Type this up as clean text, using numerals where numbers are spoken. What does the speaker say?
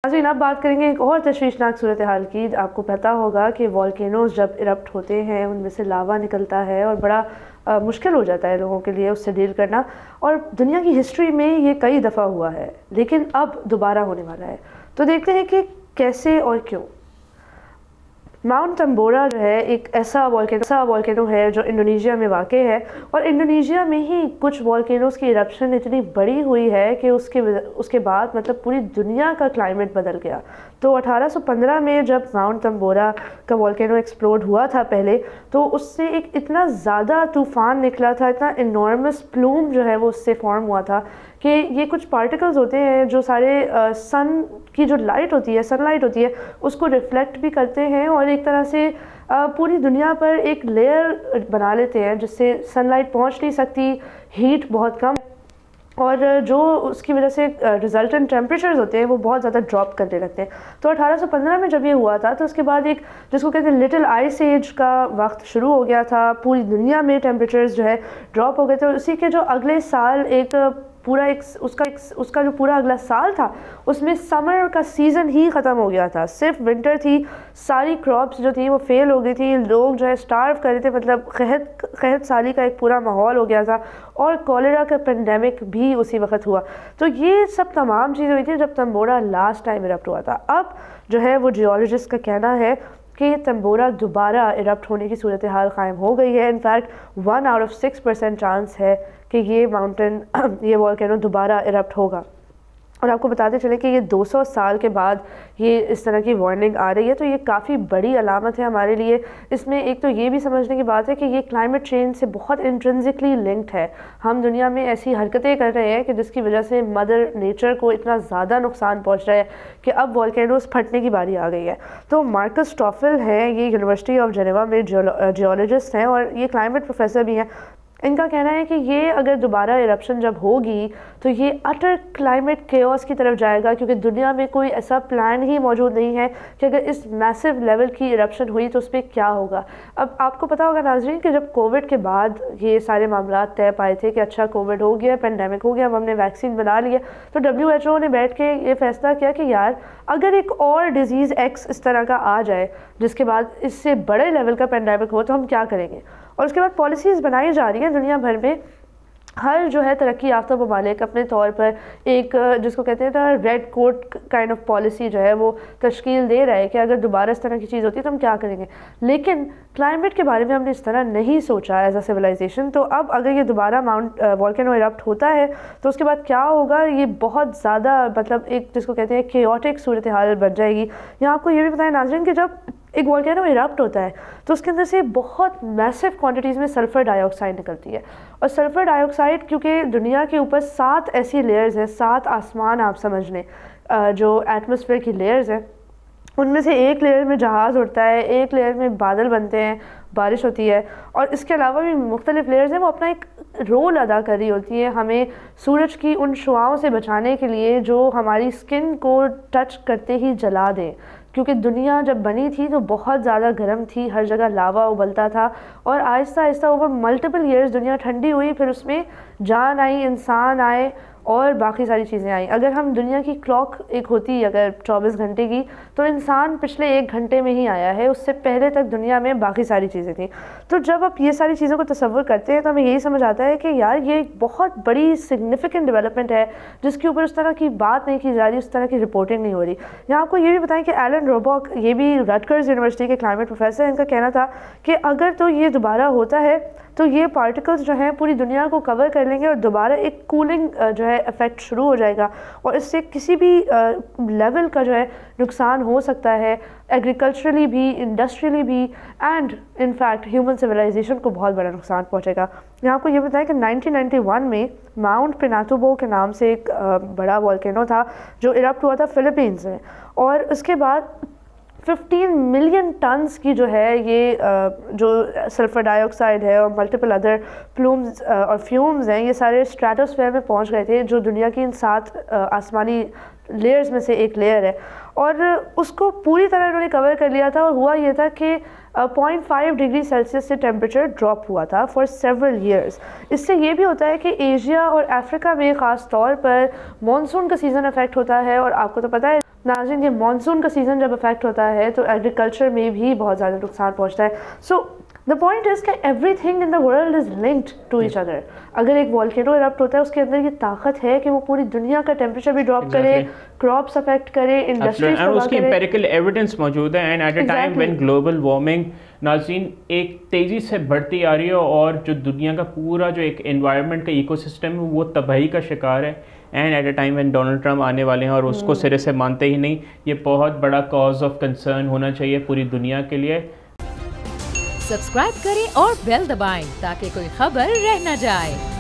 नाज़रीन, अब बात करेंगे एक और तशवीशनाक सूरत हाल की। आपको पता होगा कि वॉल्केनोज़ जब इरप्ट होते हैं उनमें से लावा निकलता है और बड़ा मुश्किल हो जाता है लोगों के लिए उससे डील करना। और दुनिया की हिस्ट्री में ये कई दफ़ा हुआ है, लेकिन अब दोबारा होने वाला है। तो देखते हैं कि कैसे और क्यों। माउंट तंबोरा जो है एक ऐसा वॉल्केनो है जो इंडोनेशिया में वाक़ है, और इंडोनेशिया में ही कुछ वॉल्केनोज़ की इरप्शन इतनी बड़ी हुई है कि उसके बाद मतलब पूरी दुनिया का क्लाइमेट बदल गया। तो 1815 में जब माउंट तंबोरा का वॉल्केनो एक्सप्लोड हुआ था पहले, तो उससे एक इतना ज़्यादा तूफ़ान निकला था, इतना इनॉर्मस प्लूम जो है वो उससे फॉर्म हुआ था कि ये कुछ पार्टिकल्स होते हैं जो सारे सन की जो लाइट होती है, सनलाइट होती है, उसको रिफ्लेक्ट भी करते हैं और एक तरह से पूरी दुनिया पर एक लेयर बना लेते हैं जिससे सनलाइट पहुंच नहीं सकती, हीट बहुत कम, और जो उसकी वजह से रिजल्टेंट टेम्परेचर्स होते हैं वो बहुत ज़्यादा ड्रॉप करने लगते हैं। तो 1815 में जब ये हुआ था तो उसके बाद एक जिसको कहते हैं लिटिल आइस एज का वक्त शुरू हो गया था। पूरी दुनिया में टेम्परेचर्स जो है ड्रॉप हो गए थे, और उसी के जो अगले साल उसका जो पूरा अगला साल था उसमें समर का सीज़न ही ख़त्म हो गया था, सिर्फ विंटर थी। सारी क्रॉप्स जो थी वो फेल हो गई थी, लोग जो है स्टार्व कर रहे थे, मतलब कहत साली का एक पूरा माहौल हो गया था, और कॉलेरा का पेंडेमिक भी उसी वक्त हुआ। तो ये सब तमाम चीज़ें हुई थी जब तंबोरा लास्ट टाइम इरप्ट हुआ था। अब जो है वो जियोलॉजिस्ट का कहना है कि तंबोरा दोबारा इरप्ट होने की सूरत हाल क़ायम हो गई है। इनफैक्ट 1 आउट ऑफ 6% चांस है कि ये ये वॉल्केनो दोबारा इरप्ट होगा। और आपको बताते चले कि ये 200 साल के बाद ये इस तरह की वार्निंग आ रही है, तो ये काफ़ी बड़ी अलामत है हमारे लिए। इसमें एक तो ये भी समझने की बात है कि ये क्लाइमेट चेंज से बहुत इंट्रिंसिकली लिंक्ड है। हम दुनिया में ऐसी हरकतें कर रहे हैं कि जिसकी वजह से मदर नेचर को इतना ज़्यादा नुकसान पहुँच रहा है कि अब वॉल्केनोज़ फटने की बारी आ गई है। तो मार्कस टॉफल हैं, ये यूनिवर्सिटी ऑफ जेनेवा में जियोलॉजिस्ट हैं और ये क्लाइमेट प्रोफेसर भी हैं। इनका कहना है कि ये अगर दोबारा इरप्शन जब होगी तो ये अटर क्लाइमेट केओस की तरफ जाएगा, क्योंकि दुनिया में कोई ऐसा प्लान ही मौजूद नहीं है कि अगर इस मैसिव लेवल की इरप्शन हुई तो उस पर क्या होगा। अब आपको पता होगा नाज़रीन कि जब कोविड के बाद ये सारे मामला तय पाए थे कि अच्छा कोविड हो गया, पेंडेमिक हो गया, अब हमने वैक्सीन बना लिया, तो WHO ने बैठ के ये फैसला किया कि यार अगर एक और डिज़ीज़ X इस तरह का आ जाए जिसके बाद इससे बड़े लेवल का पेंडेमिक हो तो हम क्या करेंगे। और उसके बाद पॉलिसीज़ बनाई जा रही हैं दुनिया भर में। हर जो है तरक्की याफ्ता ममालिक अपने तौर पर एक जिसको कहते हैं ना red coat kind of policy जो है वो तश्कील दे रहा है कि अगर दोबारा इस तरह की चीज़ होती है तो हम क्या करेंगे। लेकिन क्लाइमेट के बारे में हमने इस तरह नहीं सोचा एज अ सिविलाइजेशन। तो अब अगर ये दोबारा वॉल्केनो इरप्ट होता है तो उसके बाद क्या होगा, ये बहुत ज़्यादा मतलब एक जिसको कहते हैं केओटिक सूरत हाल बन जाएगी। यहाँ आपको ये भी बताएं नाज़रीन कि जब एक वॉल्केनो इरप्ट होता है तो उसके अंदर से बहुत मैसिव क्वांटिटीज़ में सल्फ़र डाइऑक्साइड निकलती है। और सल्फ़र डाइऑक्साइड क्योंकि दुनिया के ऊपर 7 ऐसी लेयर्स हैं, 7 आसमान आप समझ लें जो एटमॉस्फेयर की लेयर्स हैं, उनमें से एक लेयर में जहाज़ उड़ता है, एक लेयर में बादल बनते हैं, बारिश होती है, और इसके अलावा भी मुख्तलिफ लेयर्स हैं वो अपना एक रोल अदा कर रही होती है हमें सूरज की उन शुआओं से बचाने के लिए जो हमारी स्किन को टच करते ही जला दें। क्योंकि दुनिया जब बनी थी तो बहुत ज़्यादा गर्म थी, हर जगह लावा उबलता था, और Aahista Aahista over multiple years दुनिया ठंडी हुई, फिर उसमें जान आई, इंसान आए और बाकी सारी चीज़ें आई। अगर हम दुनिया की क्लॉक एक होती अगर 24 घंटे की, तो इंसान पिछले 1 घंटे में ही आया है, उससे पहले तक दुनिया में बाकी सारी चीज़ें थी। तो जब आप ये सारी चीज़ों को तसव्वुर करते हैं तो हमें यही समझ आता है कि यार ये एक बहुत बड़ी सिग्निफिकेंट डेवलपमेंट है जिसके ऊपर उस तरह की बात नहीं की जा रही, उस तरह की रिपोर्टिंग नहीं हो रही। यहाँ आपको ये भी बताएं कि एलन रोबॉक, ये भी रटगर्स यूनिवर्सिटी के क्लाइमेट प्रोफेसर हैं, इनका कहना था कि अगर तो ये दोबारा होता है तो ये पार्टिकल्स जो हैं पूरी दुनिया को कवर कर लेंगे और दोबारा एक कूलिंग जो है इफ़ेक्ट शुरू हो जाएगा, और इससे किसी भी लेवल का जो है नुकसान हो सकता है, एग्रीकल्चरली भी, इंडस्ट्रियली भी, एंड इनफैक्ट ह्यूमन सिविलाइजेशन को बहुत बड़ा नुकसान पहुंचेगा। यहाँ आपको ये बताया कि 1991 में माउंट पिनातुबो के नाम से एक बड़ा वॉल्केनो था जो इरप्ट हुआ था फिलीपींस में, और उसके बाद 15 मिलियन टन्स की जो है ये जो सल्फ़र डाइऑक्साइड है और मल्टीपल अदर प्लूम्स और फ्यूम्स हैं, ये सारे स्ट्रेटोस्फेयर में पहुंच गए थे, जो दुनिया की इन 7 आसमानी लेयर्स में से एक लेयर है, और उसको पूरी तरह उन्होंने कवर कर लिया था। और हुआ ये था कि 0.5 डिग्री सेल्सियस से टेम्परेचर ड्रॉप हुआ था फॉर सेवरल ईयर्स। इससे ये भी होता है कि एशिया और अफ्रीका में ख़ास तौर पर मानसून का सीज़न अफेक्ट होता है, और आपको तो पता है नाज़रीन, ये मानसून का सीज़न जब इफेक्ट होता है तो एग्रीकल्चर में भी बहुत ज़्यादा नुकसान पहुंचता है। सो द पॉइंट इज़ कि everything in the world is linked to each other. अगर एक वॉल्केनो इरप्ट होता है, उसके अंदर ये ताकत है कि वो पूरी दुनिया का टेम्परेचर भी ड्रॉप करे, क्रॉप्स अफेक्ट करे, इंडस्ट्रीज और उसकी एम्पिरिकल एविडेंस मौजूद है। And at a time when global warming नाज़रीन एक तेज़ी से बढ़ती आ रही है और जो दुनिया का पूरा जो एक एनवायरनमेंट का इकोसिस्टम है वो तबाही का शिकार है। And at a time when Donald Trump आने वाले हैं और उसको सिरे से मानते ही नहीं, ये बहुत बड़ा कॉज ऑफ कंसर्न होना चाहिए पूरी दुनिया के लिए। सब्सक्राइब करें और बेल दबाएं ताकि कोई खबर रह न जाए।